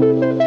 Welcome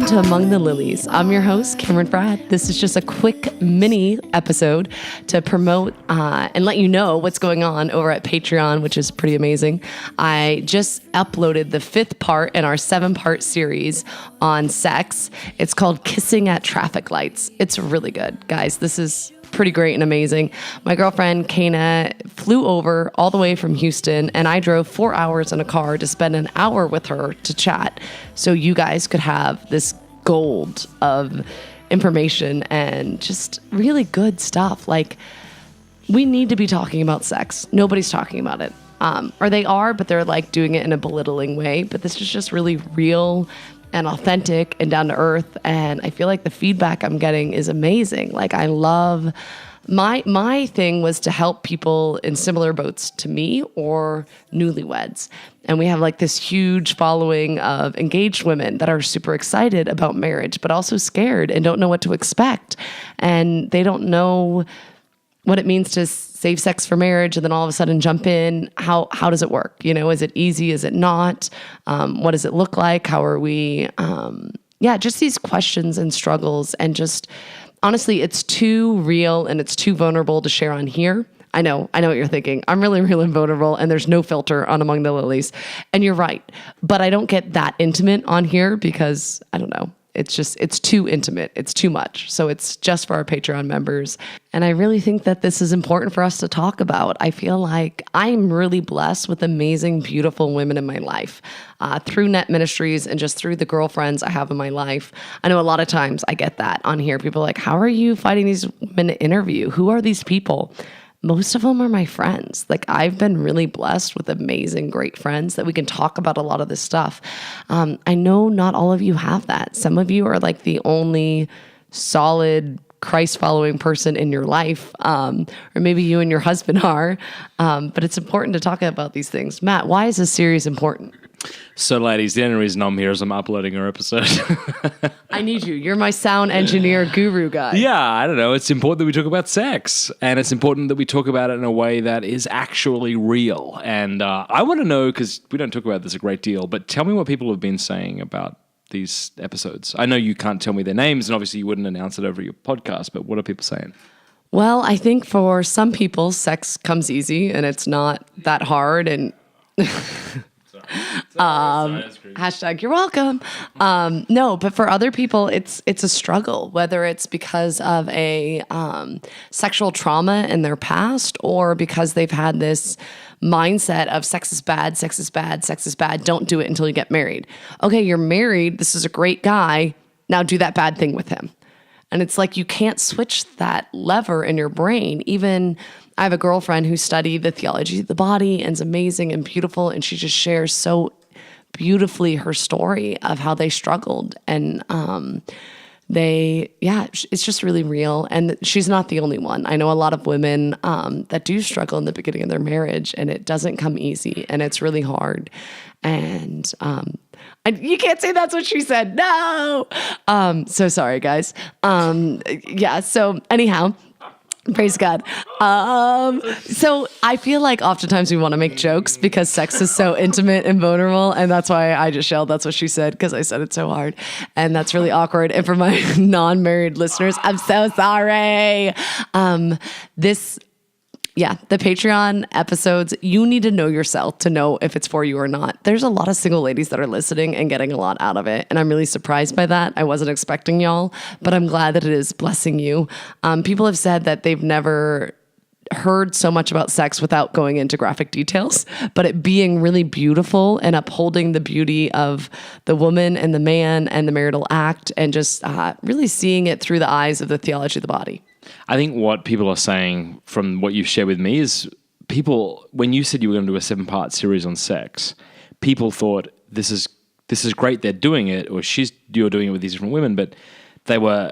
to Among the Lilies. I'm your host, Cameron Fradd. This is just a quick mini episode to promote and let you know what's going on over at Patreon, which is pretty amazing. I just uploaded the 5th part in our 7-part series on sex. It's called Kissing at Traffic Lights. It's really good, guys. This is pretty great and amazing. My girlfriend, Kana, flew over all the way from Houston, and I drove 4 hours in a car to spend an hour with her to chat so you guys could have this gold of information and just really good stuff. Like, we need to be talking about sex. Nobody's talking about it. Or they are, but they're like doing it in a belittling way. But this is just really real and authentic and down to earth. And I feel like the feedback I'm getting is amazing. Like, I love my thing was to help people in similar boats to me or newlyweds. And we have like this huge following of engaged women that are super excited about marriage, but also scared and don't know what to expect. And they don't know what it means to save sex for marriage and then all of a sudden jump in. How does it work? You know, is it easy? Is it not? What does it look like? How are we? Just these questions and struggles. And just honestly, it's too real and it's too vulnerable to share on here. I know what you're thinking. I'm really real and vulnerable and there's no filter on Among the Lilies. And you're right. But I don't get that intimate on here because, I don't know. It's too intimate. It's too much. So it's just for our Patreon members. And I really think that this is important for us to talk about. I feel like I'm really blessed with amazing, beautiful women in my life through Net Ministries and just through the girlfriends I have in my life. I know a lot of times I get that on here. People are like, how are you finding these women to interview? Who are these people? Most of them are my friends. Like, I've been really blessed with amazing, great friends that we can talk about a lot of this stuff. I know not all of you have that. Some of you are like the only solid Christ-following person in your life, or maybe you and your husband are. But it's important to talk about these things. Matt, why is this series important? So, ladies, the only reason I'm here is I'm uploading our episode. I need you. You're my sound engineer guru guy. Yeah, I don't know. It's important that we talk about sex, and it's important that we talk about it in a way that is actually real. And I want to know, because we don't talk about this a great deal, but tell me what people have been saying about these episodes. I know you can't tell me their names, and obviously you wouldn't announce it over your podcast, but what are people saying? Well, I think for some people, sex comes easy, and it's not that hard, and... Hashtag you're welcome. No, but for other people, it's a struggle, whether it's because of a sexual trauma in their past or because they've had this mindset of sex is bad, sex is bad, sex is bad. Don't do it until you get married. Okay, you're married. This is a great guy. Now do that bad thing with him. And it's like you can't switch that lever in your brain. Even I have a girlfriend who studied the theology of the body and is amazing and beautiful, and she just shares so beautifully her story of how they struggled. And it's just really real. And she's not the only one. I know a lot of women that do struggle in the beginning of their marriage, and it doesn't come easy, and it's really hard. And you can't say that's what she said. No. So sorry, guys. So anyhow, praise God. So I feel like oftentimes we want to make jokes because sex is so intimate and vulnerable. And that's why I just yelled, that's what she said, because I said it so hard. And that's really awkward. And for my non-married listeners, I'm so sorry. The Patreon episodes, you need to know yourself to know if it's for you or not. There's a lot of single ladies that are listening and getting a lot out of it. And I'm really surprised by that. I wasn't expecting y'all, but I'm glad that it is blessing you. People have said that they've never heard so much about sex without going into graphic details, but it being really beautiful and upholding the beauty of the woman and the man and the marital act and just really seeing it through the eyes of the theology of the body. I think what people are saying from what you've shared with me is people, when you said you were going to do a 7-part series on sex, people thought this is great they're doing it, or you're doing it with these different women, but they were,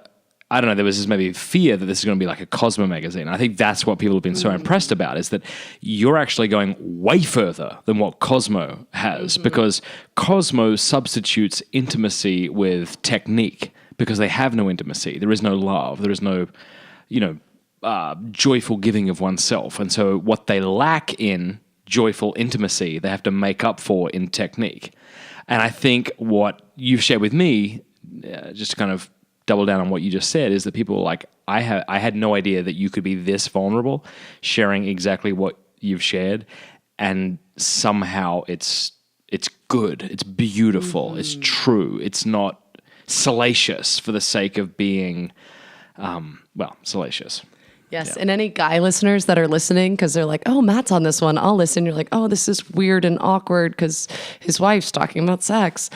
I don't know, there was this maybe fear that this is going to be like a Cosmo magazine. I think that's what people have been so impressed about, is that you're actually going way further than what Cosmo has, because Cosmo substitutes intimacy with technique because they have no intimacy. There is no love. There is no, joyful giving of oneself. And so what they lack in joyful intimacy, they have to make up for in technique. And I think what you've shared with me, just to kind of double down on what you just said, is that people are like, I had no idea that you could be this vulnerable, sharing exactly what you've shared, and somehow it's good, it's beautiful, it's true, it's not salacious for the sake of being, salacious. Yes, and any guy listeners that are listening, because they're like, oh, Matt's on this one, I'll listen. You're like, oh, this is weird and awkward because his wife's talking about sex.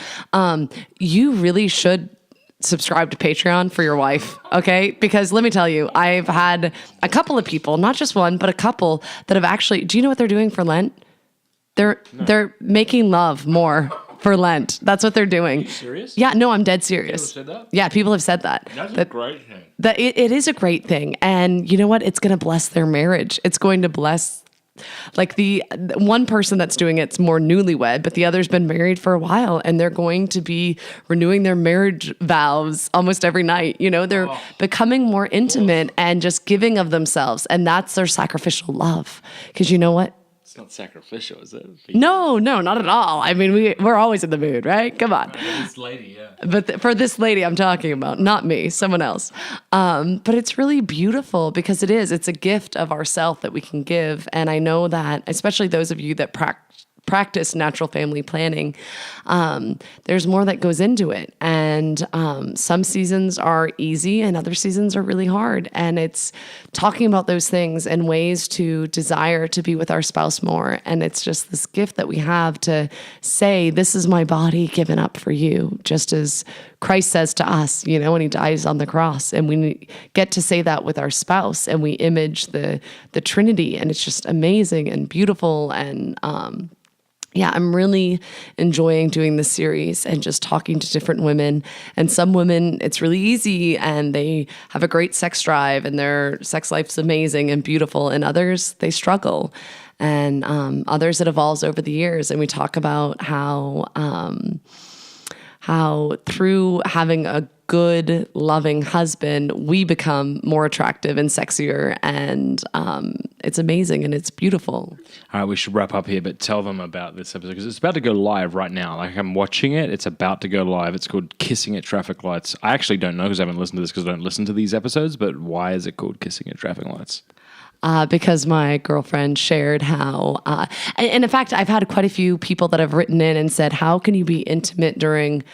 You really should subscribe to Patreon for your wife, okay? Because let me tell you, I've had a couple of people, not just one, but a couple that have actually, do you know what they're doing for Lent? They're making love more for Lent. That's what they're doing. Are you serious? Yeah, no, I'm dead serious. People have said that? Yeah, people have said that. That's a great thing. It is a great thing. And you know what? It's going to bless their marriage. It's going to bless, like, the one person that's doing it's more newlywed, but the other's been married for a while, and they're going to be renewing their marriage vows almost every night. You know, they're becoming more intimate and just giving of themselves. And that's their sacrificial love. Because you know what? It's not sacrificial, is it? No, not at all. I mean, we're always in the mood, right? Come on. This lady, yeah. But for this lady I'm talking about, not me, someone else. But it's really beautiful because it's a gift of ourself that we can give. And I know that, especially those of you that practice natural family planning, there's more that goes into it. And some seasons are easy and other seasons are really hard. And it's talking about those things and ways to desire to be with our spouse more. And it's just this gift that we have to say, this is my body given up for you, just as Christ says to us, you know, when he dies on the cross. And we get to say that with our spouse, and we image the Trinity, and it's just amazing and beautiful. And yeah, I'm really enjoying doing this series and just talking to different women. And some women, it's really easy and they have a great sex drive and their sex life's amazing and beautiful. And others, they struggle. And others, it evolves over the years. And we talk about how through having a good, loving husband, we become more attractive and sexier, and it's amazing and it's beautiful. All right, we should wrap up here, but tell them about this episode because it's about to go live right now. Like, I'm watching it. It's about to go live. It's called Kissing at Traffic Lights. I actually don't know because I haven't listened to this because I don't listen to these episodes, but why is it called Kissing at Traffic Lights? Because my girlfriend shared how, and in fact, I've had quite a few people that have written in and said, how can you be intimate during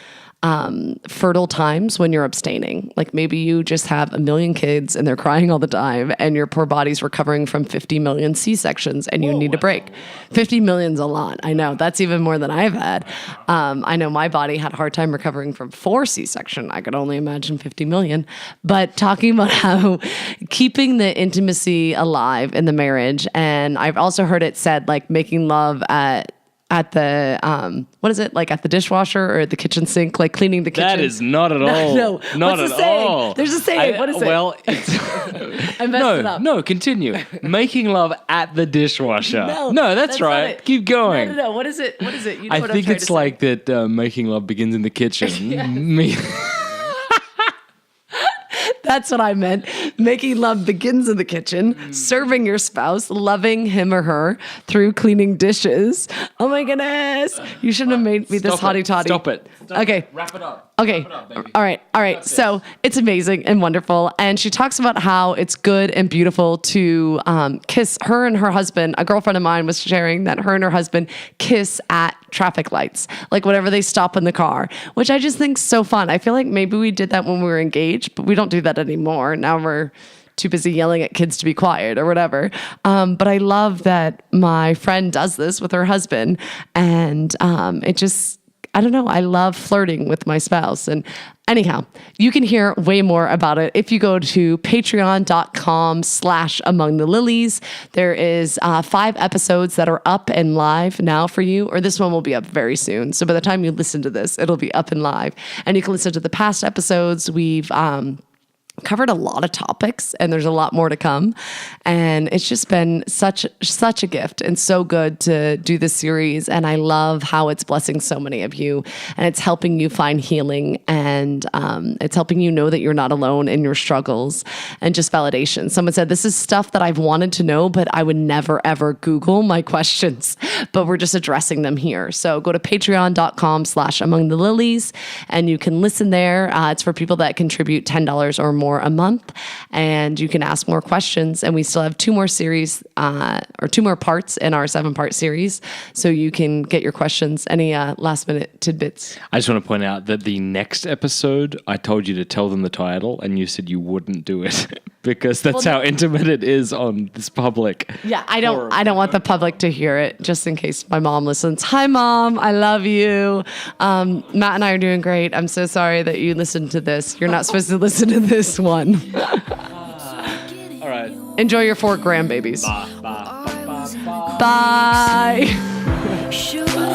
fertile times when you're abstaining? Like, maybe you just have a million kids and they're crying all the time and your poor body's recovering from 50 million C-sections and you need a break. 50 million's a lot. I know. That's even more than I've had. I know my body had a hard time recovering from 4 C-section. I could only imagine 50 million. But talking about how keeping the intimacy alive in the marriage, and I've also heard it said, like, making love at the what is it, like at the dishwasher or at the kitchen sink, like cleaning the kitchen. That is not at all. No, not what's at the saying? all. There's a saying. What is it? Well, it's I messed it up. No, continue. Making love at the dishwasher. No, that's right. Keep going. No. What is it? You know I what think I'm it's like that. Making love begins in the kitchen. That's what I meant. Making love begins in the kitchen, serving your spouse, loving him or her through cleaning dishes. Oh my goodness. You shouldn't have made me this hottie toddy. Stop it. Okay. Wrap it up. Okay. Wrap it up, baby. All right. So it's amazing and wonderful. And she talks about how it's good and beautiful to kiss. Her and her husband, a girlfriend of mine was sharing that her and her husband kiss at traffic lights, like whenever they stop in the car, which I just think is so fun. I feel like maybe we did that when we were engaged, but we don't do that anymore. Now we're too busy yelling at kids to be quiet or whatever. But I love that my friend does this with her husband. And it just, I don't know, I love flirting with my spouse. And anyhow, you can hear way more about it if you go to patreon.com/amongthelilies. There is 5 episodes that are up and live now for you, or this one will be up very soon. So by the time you listen to this, it'll be up and live. And you can listen to the past episodes. We've covered a lot of topics, and there's a lot more to come. And it's just been such a gift and so good to do this series. And I love how it's blessing so many of you, and it's helping you find healing, and it's helping you know that you're not alone in your struggles, and just validation. Someone said, this is stuff that I've wanted to know, but I would never ever Google my questions, but we're just addressing them here. So go to patreon.com/amongthelilies, and you can listen there. It's for people that contribute $10 or more a month, and you can ask more questions. And we still have 2 more series or 2 more parts in our 7-part series, so you can get your questions. Any last minute tidbits? I just want to point out that the next episode, I told you to tell them the title, and you said you wouldn't do it because that's how intimate it is on this public. Yeah, I don't want the public to hear it, just in case my mom listens. Hi, Mom. I love you. Matt and I are doing great. I'm so sorry that you listened to this. You're not supposed to listen to this one. All right. Enjoy your 4 grandbabies. Bye. Bye. Bye. Bye. Bye. Sure.